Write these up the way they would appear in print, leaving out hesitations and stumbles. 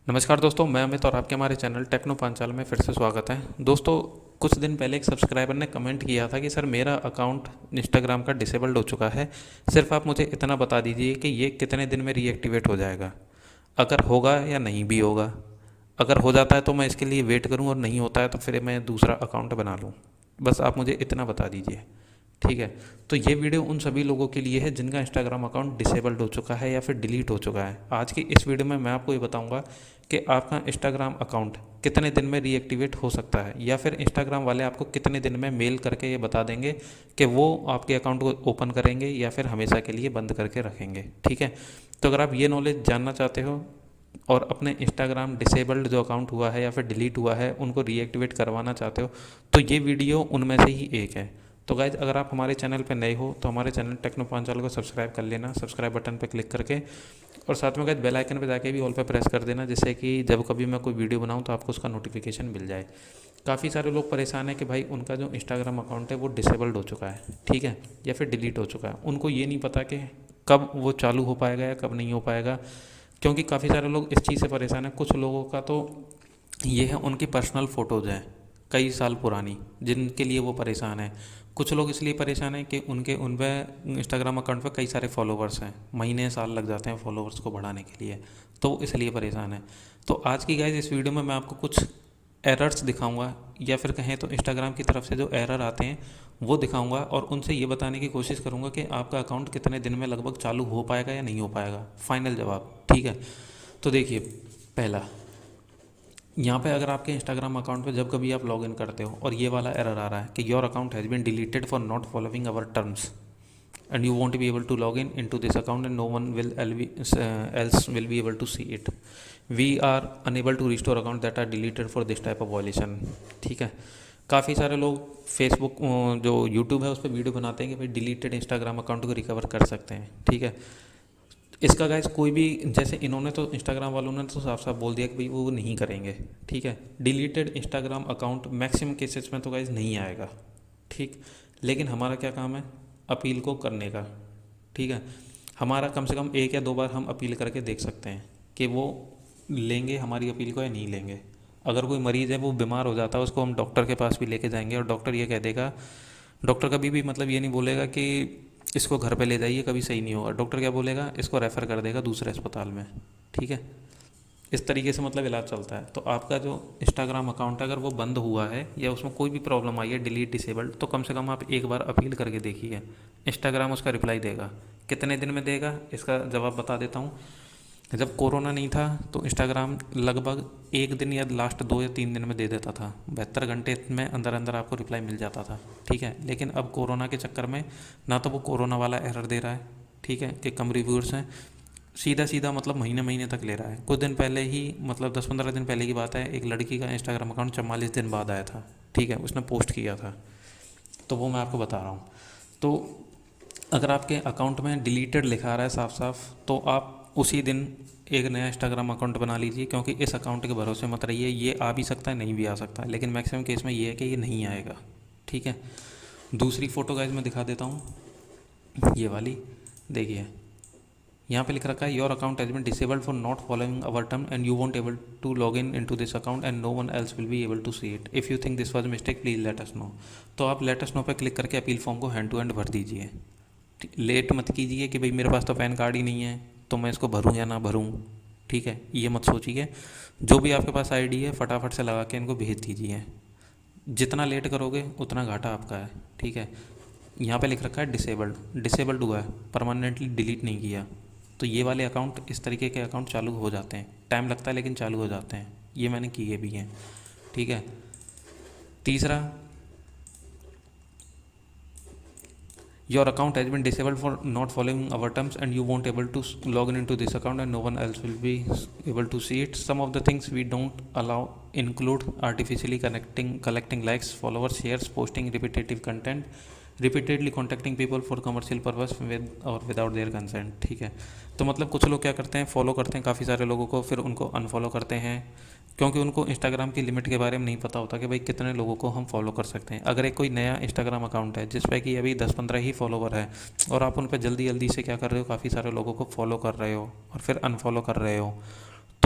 नमस्कार दोस्तों, मैं अमित और आपके हमारे चैनल टेक्नो पांचाल में फिर से स्वागत है। दोस्तों, कुछ दिन पहले एक सब्सक्राइबर ने कमेंट किया था कि सर मेरा अकाउंट इंस्टाग्राम का डिसेबल्ड हो चुका है, सिर्फ आप मुझे इतना बता दीजिए कि ये कितने दिन में रीएक्टिवेट हो जाएगा, अगर होगा या नहीं भी होगा। अगर हो जाता है तो मैं इसके लिए वेट करूं और नहीं होता है तो फिर मैं दूसरा अकाउंट बना लूं। बस आप मुझे इतना बता दीजिए, ठीक है। तो ये वीडियो उन सभी लोगों के लिए है जिनका इंस्टाग्राम अकाउंट डिसेबल्ड हो चुका है या फिर डिलीट हो चुका है। आज की इस वीडियो में मैं आपको ये बताऊंगा कि आपका इंस्टाग्राम अकाउंट कितने दिन में रीएक्टिवेट हो सकता है, या फिर इंस्टाग्राम वाले आपको कितने दिन में मेल करके ये बता देंगे कि वो आपके अकाउंट को ओपन करेंगे या फिर हमेशा के लिए बंद करके रखेंगे, ठीक है। तो अगर आप ये नॉलेज जानना चाहते हो और अपने इंस्टाग्राम डिसेबल्ड जो अकाउंट हुआ है या फिर डिलीट हुआ है उनको रीएक्टिवेट करवाना चाहते हो, तो ये वीडियो उनमें से ही एक है। तो गाइज, अगर आप हमारे चैनल पर नए हो तो हमारे चैनल टेक्नो पांचाल को सब्सक्राइब कर लेना, सब्सक्राइब बटन पर क्लिक करके, और साथ में गाइज बेल आइकन पर जाके भी ऑल पे प्रेस कर देना, जिससे कि जब कभी मैं कोई वीडियो बनाऊँ तो आपको उसका नोटिफिकेशन मिल जाए। काफ़ी सारे लोग परेशान हैं कि भाई उनका जो इंस्टाग्राम अकाउंट है वो डिसेबल्ड हो चुका है, ठीक है, या फिर डिलीट हो चुका है। उनको ये नहीं पता कि कब वो चालू हो पाएगा या कब नहीं हो पाएगा, क्योंकि काफ़ी सारे लोग इस चीज़ से परेशान हैं। कुछ लोगों का तो ये है, उनकी पर्सनल फ़ोटोज़ हैं कई साल पुरानी, जिनके लिए वो परेशान है। कुछ लोग इसलिए परेशान हैं कि उन पर इंस्टाग्राम अकाउंट पर कई सारे फॉलोवर्स हैं, महीने साल लग जाते हैं फॉलोवर्स को बढ़ाने के लिए, तो इसलिए परेशान है। तो आज की गाइज इस वीडियो में मैं आपको कुछ एरर्स दिखाऊंगा, या फिर कहें तो इंस्टाग्राम की तरफ से जो एरर आते हैं वो दिखाऊंगा, और उनसे ये बताने की कोशिश करूंगा कि आपका अकाउंट कितने दिन में लगभग चालू हो पाएगा या नहीं हो पाएगा, फाइनल जवाब, ठीक है। तो देखिए, पहला, यहाँ पे अगर आपके इंस्टाग्राम अकाउंट पे जब कभी आप लॉगिन करते हो और ये वाला एरर आ रहा है कि your account has been deleted for not following our terms and you won't be able to log in into this account and no one will else will be able to see it, we are unable to restore account that are deleted for this type of violation, ठीक है। काफ़ी सारे लोग Facebook जो YouTube है उस पर video बनाते हैं कि भाई डिलीटेड इंस्टाग्राम अकाउंट को रिकवर कर सकते हैं, ठीक है। इसका गाइज कोई भी, जैसे इन्होंने तो इंस्टाग्राम वालों ने तो साफ साफ बोल दिया कि भाई वो नहीं करेंगे, ठीक है। Deleted Instagram account maximum cases में तो गाइज नहीं आएगा, ठीक। लेकिन हमारा क्या काम है, अपील को करने का, ठीक है। हमारा कम से कम एक या दो बार हम अपील करके देख सकते हैं कि वो लेंगे हमारी अपील को या नहीं लेंगे। अगर कोई मरीज़ है वो बीमार हो जाता है, उसको हम डॉक्टर के पास भी लेके जाएंगे और डॉक्टर ये कह देगा, डॉक्टर कभी भी मतलब ये नहीं बोलेगा कि इसको घर पे ले जाइए, कभी सही नहीं होगा। डॉक्टर क्या बोलेगा, इसको रेफ़र कर देगा दूसरे अस्पताल में, ठीक है। इस तरीके से मतलब इलाज चलता है। तो आपका जो इंस्टाग्राम अकाउंट है अगर वो बंद हुआ है या उसमें कोई भी प्रॉब्लम आई है डिलीट डिसेबल्ड, तो कम से कम आप एक बार अपील करके देखिए, इंस्टाग्राम उसका रिप्लाई देगा। कितने दिन में देगा इसका जवाब बता देता हूँ। जब कोरोना नहीं था तो इंस्टाग्राम लगभग एक दिन या लास्ट 2 या 3 दिन में दे देता था, 72 घंटे में अंदर अंदर आपको रिप्लाई मिल जाता था, ठीक है। लेकिन अब कोरोना के चक्कर में ना तो वो कोरोना वाला एरर दे रहा है, ठीक है, कि कम रिव्यूअर्स हैं, सीधा सीधा मतलब महीने महीने तक ले रहा है। कुछ दिन पहले ही, मतलब 10-15 दिन पहले की बात है, एक लड़की का इंस्टाग्राम अकाउंट 44 दिन बाद आया था, ठीक है, उसने पोस्ट किया था, तो वो मैं आपको बता रहा हूँ। तो अगर आपके अकाउंट में डिलीटेड लिखा रहा है साफ साफ, तो आप उसी दिन एक नया इंस्टाग्राम अकाउंट बना लीजिए, क्योंकि इस अकाउंट के भरोसे मत रहिए, ये आ भी सकता है नहीं भी आ सकता है, लेकिन मैक्सिमम केस में ये है कि ये नहीं आएगा, ठीक है। दूसरी फ़ोटो गाइज मैं दिखा देता हूँ, ये वाली देखिए, यहाँ पे लिख रखा है your account has been disabled for not following our term and you won't able to log in into this account and no one else will be able to see it, if you think this was mistake please let us know. तो आप let us know पे click करके appeal form को hand to hand भर दीजिए। Late मत कीजिए कि भाई मेरे पास तो पैन कार्ड ही नहीं है तो मैं इसको भरूँ या ना भरूँ, ठीक है, ये मत सोचिए। जो भी आपके पास आईडी है फटाफट से लगा के इनको भेज दीजिए। जितना लेट करोगे उतना घाटा आपका है, ठीक है। यहाँ पे लिख रखा है डिसेबल्ड, डिसेबल्ड हुआ है, परमानेंटली डिलीट नहीं किया। तो ये वाले अकाउंट, इस तरीके के अकाउंट चालू हो जाते हैं, टाइम लगता है लेकिन चालू हो जाते हैं, ये मैंने किए भी हैं, ठीक है। तीसरा, your account has been disabled for not following our terms and you won't able to log in to this account and no one else will be able to see it. Some of the things we don't allow include artificially collecting likes, followers, shares, posting repetitive content, repeatedly contacting people for commercial purpose with or without their consent, ठीक है। तो मतलब कुछ लोग क्या करते हैं, follow करते हैं काफ़ी सारे लोगों को, फिर उनको अनफॉलो करते हैं, क्योंकि उनको इंस्टाग्राम की लिमिट के बारे में नहीं पता होता कि भाई कितने लोगों को हम फॉलो कर सकते हैं। अगर एक कोई नया इंस्टाग्राम अकाउंट है जिस पे कि अभी 10-15 ही फॉलोवर है और आप उन पर जल्दी जल्दी से क्या कर रहे हो, काफ़ी सारे लोगों को फॉलो कर रहे हो और फिर अनफॉलो कर रहे हो,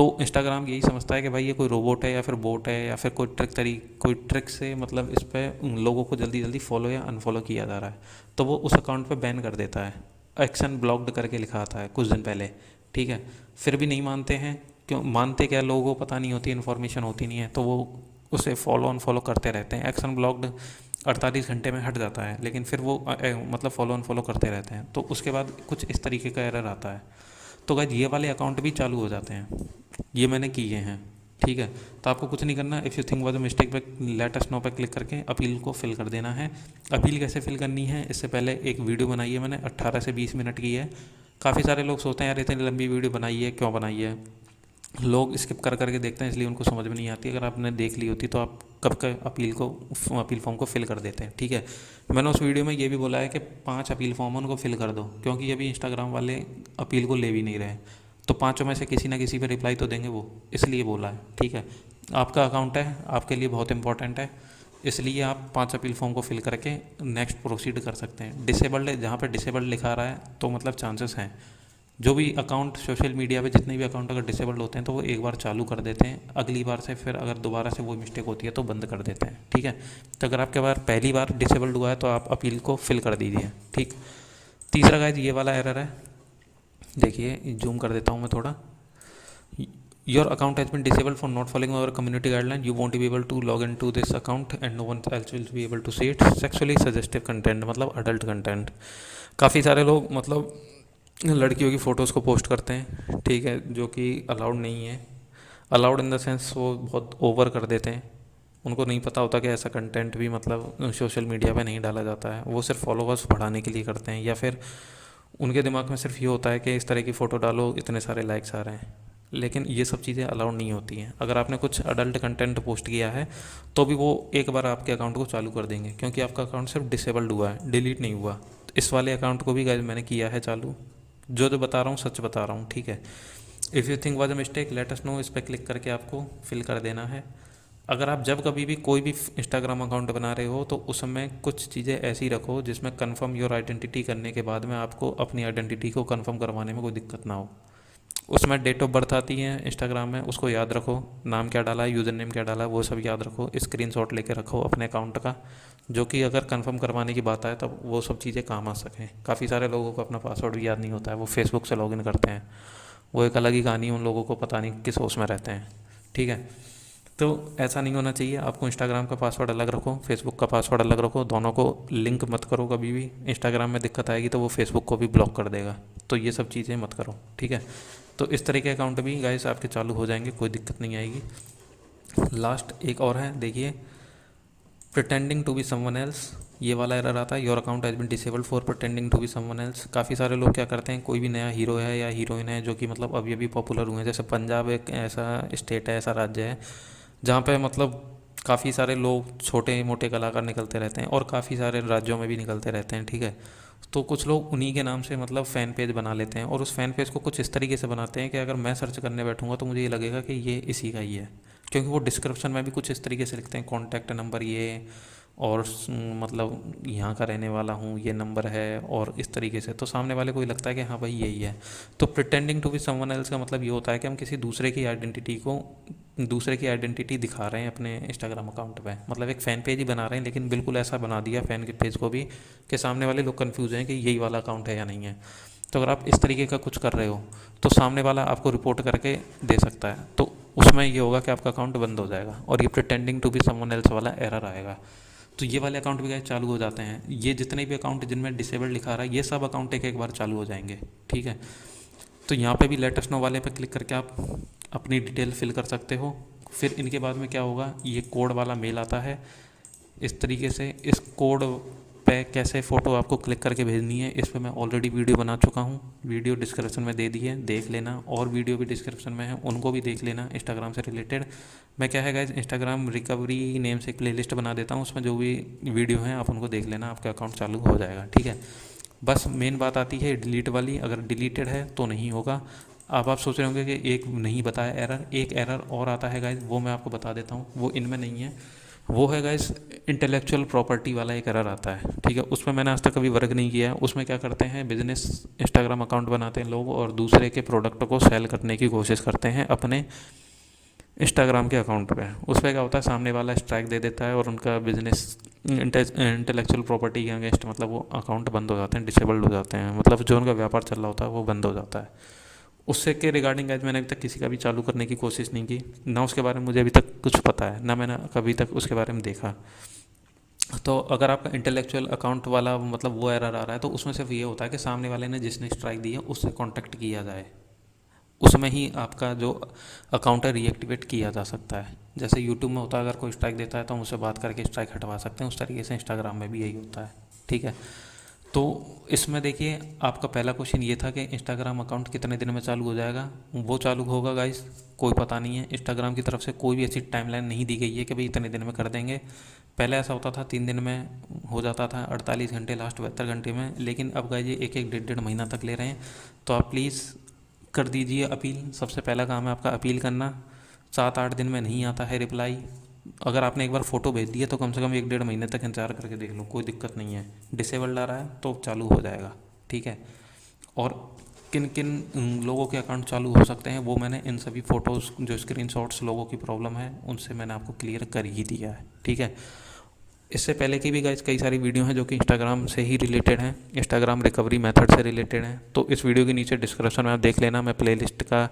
तो इंस्टाग्राम यही समझता है कि भाई ये कोई रोबोट है या फिर बोट है या फिर कोई ट्रिक से मतलब इस पर लोगों को जल्दी जल्दी फॉलो या अनफॉलो किया जा रहा है, तो वो उस अकाउंट पे बैन कर देता है। एक्शन ब्लॉक्ड करके लिखा आता है कुछ दिन पहले, ठीक है। फिर भी नहीं मानते हैं, क्यों मानते क्या, लोगों को पता नहीं होती, इन्फॉर्मेशन होती नहीं है, तो वो उसे फॉलो अनफॉलो करते रहते हैं। एक्शन ब्लॉक्ड 48 घंटे में हट जाता है, लेकिन फिर वो मतलब फॉलो अनफॉलो करते रहते हैं, तो उसके बाद कुछ इस तरीके का एरर आता है। तो गाइस ये वाले अकाउंट भी चालू हो जाते हैं, ये मैंने किए हैं, ठीक है। तो आपको कुछ नहीं करना, if you think was a mistake पे लेट अस नो पे क्लिक करके अपील को फिल कर देना है। अपील कैसे फिल करनी है, इससे पहले एक वीडियो बनाई है मैंने, 18 से 20 मिनट की है। काफ़ी सारे लोग सोचते हैं यार इतनी लंबी वीडियो बनाई है, क्यों बनाई है, लोग स्किप कर करके देखते हैं, इसलिए उनको समझ में नहीं आती। अगर आपने देख ली होती तो आप कब का अपील फॉर्म को फिल कर देते हैं, ठीक है। मैंने उस वीडियो में ये भी बोला है कि 5 अपील फॉर्म उनको फिल कर दो, क्योंकि अभी इंस्टाग्राम वाले अपील को ले भी नहीं रहे, तो 5 में से किसी ना किसी पे रिप्लाई तो देंगे वो, इसलिए बोला है, ठीक है। आपका अकाउंट है, आपके लिए बहुत इंपॉर्टेंट है, इसलिए आप 5 अपील फॉर्म को फिल करके नेक्स्ट प्रोसीड कर सकते हैं। डिसेबल्ड है, जहाँ पे डिसेबल्ड लिखा रहा है तो मतलब चांसेस हैं, जो भी अकाउंट सोशल मीडिया पे जितने भी अकाउंट अगर डिसेबल्ड होते हैं तो वो एक बार चालू कर देते हैं, अगली बार से फिर अगर दोबारा से वो मिस्टेक होती है तो बंद कर देते हैं, ठीक है। तो अगर आपके बार पहली बार डिसेबल्ड हुआ है तो आप अपील को फिल कर दीजिए, ठीक। तीसरा गाइस ये वाला एरर है, देखिए जूम कर देता हूँ मैं थोड़ा। Your account has been disabled for not following our community guideline, you won't be able to log in to this account and no one else will be able to see it. Sexually suggestive content मतलब adult content, काफ़ी सारे लोग मतलब लड़कियों की photos को post करते हैं, ठीक है, जो कि अलाउड नहीं है। अलाउड इन द सेंस वो बहुत ओवर कर देते हैं, उनको नहीं पता होता कि ऐसा कंटेंट भी मतलब सोशल मीडिया पे नहीं डाला जाता है, वो सिर्फ फॉलोवर्स बढ़ाने के लिए करते हैं, या फिर उनके दिमाग में सिर्फ ये होता है कि इस तरह की फ़ोटो डालो इतने सारे लाइक्स आ रहे हैं, लेकिन ये सब चीज़ें अलाउड नहीं होती हैं। अगर आपने कुछ अडल्ट कंटेंट पोस्ट किया है तो भी वो एक बार आपके अकाउंट को चालू कर देंगे, क्योंकि आपका अकाउंट सिर्फ डिसेबल्ड हुआ है, डिलीट नहीं हुआ। तो इस वाले अकाउंट को भी गाइस मैंने किया है चालू, जो बता रहा हूँ सच बता रहा हूँ, ठीक है। If you think was a mistake late us no, इस पर क्लिक करके आपको फिल कर देना है। अगर आप जब कभी भी कोई भी इंस्टाग्राम अकाउंट बना रहे हो तो उसमें कुछ चीज़ें ऐसी रखो जिसमें कन्फर्म योर आइडेंटिटी करने के बाद में आपको अपनी आइडेंटिटी को कन्फर्म करवाने में कोई दिक्कत ना हो। उसमें डेट ऑफ बर्थ आती है इंस्टाग्राम में, उसको याद रखो, नाम क्या डाला है, यूज़र नेम क्या डाला है, वो सब याद रखो, स्क्रीनशॉट लेके रखो अपने अकाउंट का, जो कि अगर कंफर्म करवाने की बात आए तब वो सब चीज़ें काम आ सकें। काफ़ी सारे लोगों को अपना पासवर्ड भी याद नहीं होता है, वो फेसबुक से लॉगिन करते हैं, वो एक अलग ही कहानी है, उन लोगों को पता नहीं किस होश में रहते हैं, ठीक है। तो ऐसा नहीं होना चाहिए, आपको इंस्टाग्राम का पासवर्ड अलग रखो, फेसबुक का पासवर्ड अलग रखो, दोनों को लिंक मत करो कभी भी। इंस्टाग्राम में दिक्कत आएगी तो वो फेसबुक को भी ब्लॉक कर देगा, तो ये सब चीज़ें मत करो, ठीक है। तो इस तरह के अकाउंट भी गाइस आपके चालू हो जाएंगे, कोई दिक्कत नहीं आएगी। लास्ट एक और है, देखिए, pretending to be someone else, ये वाला एरर आता है, your account has been disabled for pretending to be someone else. काफ़ी सारे लोग क्या करते हैं, कोई भी नया हीरो है या हीरोइन है जो कि मतलब अभी अभी पॉपुलर हुए हैं, जैसे पंजाब एक ऐसा स्टेट है, ऐसा राज्य है जहाँ पे मतलब काफ़ी सारे लोग छोटे मोटे कलाकार निकलते रहते हैं, और काफ़ी सारे राज्यों में भी निकलते रहते हैं, ठीक है। तो कुछ लोग उन्हीं के नाम से मतलब फ़ैन पेज बना लेते हैं, और उस फ़ैन पेज को कुछ इस तरीके से बनाते हैं कि अगर मैं सर्च करने बैठूंगा तो मुझे ये लगेगा कि ये इसी का ही है, क्योंकि वो डिस्क्रिप्शन में भी कुछ इस तरीके से लिखते हैं, कॉन्टैक्ट नंबर ये, और मतलब यहाँ का रहने वाला हूँ, ये नंबर है, और इस तरीके से, तो सामने वाले को ही लगता है कि हाँ भाई यही है। तो pretending to be someone else का मतलब ये होता है कि हम किसी दूसरे की आइडेंटिटी दिखा रहे हैं अपने इंस्टाग्राम अकाउंट पे, मतलब एक फ़ैन पेज ही बना रहे हैं, लेकिन बिल्कुल ऐसा बना दिया फ़ैन के पेज को भी कि सामने वाले लोग कन्फ्यूज़ हैं कि यही वाला अकाउंट है या नहीं है। तो अगर आप इस तरीके का कुछ कर रहे हो तो सामने वाला आपको रिपोर्ट करके दे सकता है, तो उसमें ये होगा कि आपका अकाउंट बंद हो जाएगा, और ये pretending to be someone else वाला एरर आएगा। तो ये वाले अकाउंट भी गाइस चालू हो जाते हैं, ये जितने भी अकाउंट जिनमें डिसेबल्ड लिखा रहा है ये सब अकाउंट एक बार चालू हो जाएंगे, ठीक है। तो यहाँ पे भी लेट अस नो वाले पे क्लिक करके आप अपनी डिटेल फिल कर सकते हो। फिर इनके बाद में क्या होगा, ये कोड वाला मेल आता है इस तरीके से, इस कोड पे कैसे फ़ोटो आपको क्लिक करके भेजनी है, इस पर मैं ऑलरेडी वीडियो बना चुका हूँ, वीडियो डिस्क्रिप्शन में दे दी है, देख लेना, और वीडियो भी डिस्क्रिप्शन में है, उनको भी देख लेना इंस्टाग्राम से रिलेटेड। मैं क्या है गाइस, इंस्टाग्राम रिकवरी नेम से एक प्लेलिस्ट बना देता हूँ, उसमें जो भी वीडियो हैं आप उनको देख लेना, आपका अकाउंट चालू हो जाएगा, ठीक है। बस मेन बात आती है डिलीट वाली, अगर डिलीटेड है तो नहीं होगा। अब आप सोच रहे होंगे कि एक नहीं बताया एरर, एक एरर और आता है गाइस, वो मैं आपको बता देता हूँ, वो इनमें नहीं है, वो है गाइस इंटेलेक्चुअल प्रॉपर्टी वाला एक एरर आता है, ठीक है। उसमें मैंने आज तक कभी वर्क नहीं किया है। उसमें क्या करते हैं, बिजनेस इंस्टाग्राम अकाउंट बनाते हैं लोग और दूसरे के प्रोडक्ट को सेल करने की कोशिश करते हैं अपने इंस्टाग्राम के अकाउंट पे। उस पर क्या होता है, सामने वाला स्ट्राइक दे देता है और उनका बिजनेस इंटेलेक्चुअल प्रॉपर्टी के अगेंस्ट मतलब वो अकाउंट बंद हो जाते हैं, डिसेबल्ड हो जाते हैं, मतलब जो उनका व्यापार चल रहा होता है वो बंद हो जाता है। उससे के रिगार्डिंग गाइस मैंने अभी तक किसी का भी चालू करने की कोशिश नहीं की, ना उसके बारे में मुझे अभी तक कुछ पता है, ना मैंने कभी तक उसके बारे में देखा। तो अगर आपका इंटेलेक्चुअल अकाउंट वाला मतलब वो एरर आ रहा है तो उसमें सिर्फ ये होता है कि सामने वाले ने जिसने स्ट्राइक दी है उससे कांटेक्ट किया जाए, उसमें ही आपका जो अकाउंट है रीएक्टिवेट किया जा सकता है। जैसे यूट्यूब में होता है, अगर कोई स्ट्राइक देता है तो हम उससे बात करके स्ट्राइक हटवा सकते हैं, उस तरीके से इंस्टाग्राम में भी यही होता है, ठीक है। तो इसमें देखिए आपका पहला क्वेश्चन ये था कि इंस्टाग्राम अकाउंट कितने दिन में चालू हो जाएगा। वो चालू होगा गाइस, कोई पता नहीं है, इंस्टाग्राम की तरफ से कोई भी ऐसी टाइमलाइन नहीं दी गई है कि भाई इतने दिन में कर देंगे। पहले ऐसा होता था 3 दिन में हो जाता था, 48 घंटे, लास्ट 72 घंटे में, लेकिन अब गाइस ये एक एक डेढ़ डेढ़ महीना तक ले रहे हैं। तो आप प्लीज़ कर दीजिए अपील। सबसे पहला काम है आपका अपील करना। 7-8 दिन में नहीं आता है रिप्लाई। अगर आपने एक बार फ़ोटो भेज दी है तो कम से कम 1-1.5 महीने तक इंतजार करके देख लो, कोई दिक्कत नहीं है। डिसेबल्ड आ रहा है तो चालू हो जाएगा, ठीक है। और किन किन लोगों के अकाउंट चालू हो सकते हैं वो मैंने इन सभी फ़ोटोज़ जो स्क्रीनशॉट्स लोगों की प्रॉब्लम है उनसे मैंने आपको क्लियर कर ही दिया है, ठीक है। इससे पहले की भी गाइस कई सारी वीडियो हैं जो कि इंस्टाग्राम से ही रिलेटेड हैं, इंस्टाग्राम रिकवरी मेथड से रिलेटेड हैं। तो इस वीडियो के नीचे डिस्क्रिप्शन में आप देख लेना, मैं प्लेलिस्ट का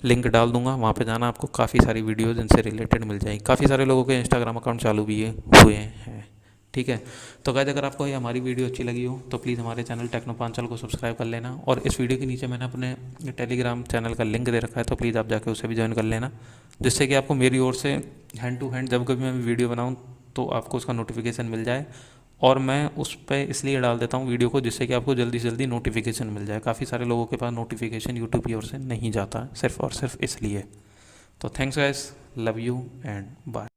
लिंक डाल दूंगा, वहाँ पे जाना, आपको काफ़ी सारी वीडियोज़ इनसे रिलेटेड मिल जाएगी। काफ़ी सारे लोगों के इंस्टाग्राम अकाउंट चालू भी हुए हैं, ठीक है। तो गाइस अगर आपको ये हमारी वीडियो अच्छी लगी हो तो प्लीज़ हमारे चैनल टेक्नोपांचल को सब्सक्राइब कर लेना। और इस वीडियो के नीचे मैंने अपने टेलीग्राम चैनल का लिंक दे रखा है, तो प्लीज़ आप जाके उसे भी ज्वाइन कर लेना, जिससे कि आपको मेरी ओर से हैंड टू हैंड जब कभी मैं वीडियो बनाऊँ तो आपको उसका नोटिफिकेशन मिल जाए। और मैं उस पर इसलिए डाल देता हूँ वीडियो को जिससे कि आपको जल्दी से जल्दी नोटिफिकेशन मिल जाए। काफ़ी सारे लोगों के पास नोटिफिकेशन यूट्यूब की ओर से नहीं जाता, सिर्फ और सिर्फ इसलिए। तो thanks guys, love you and bye.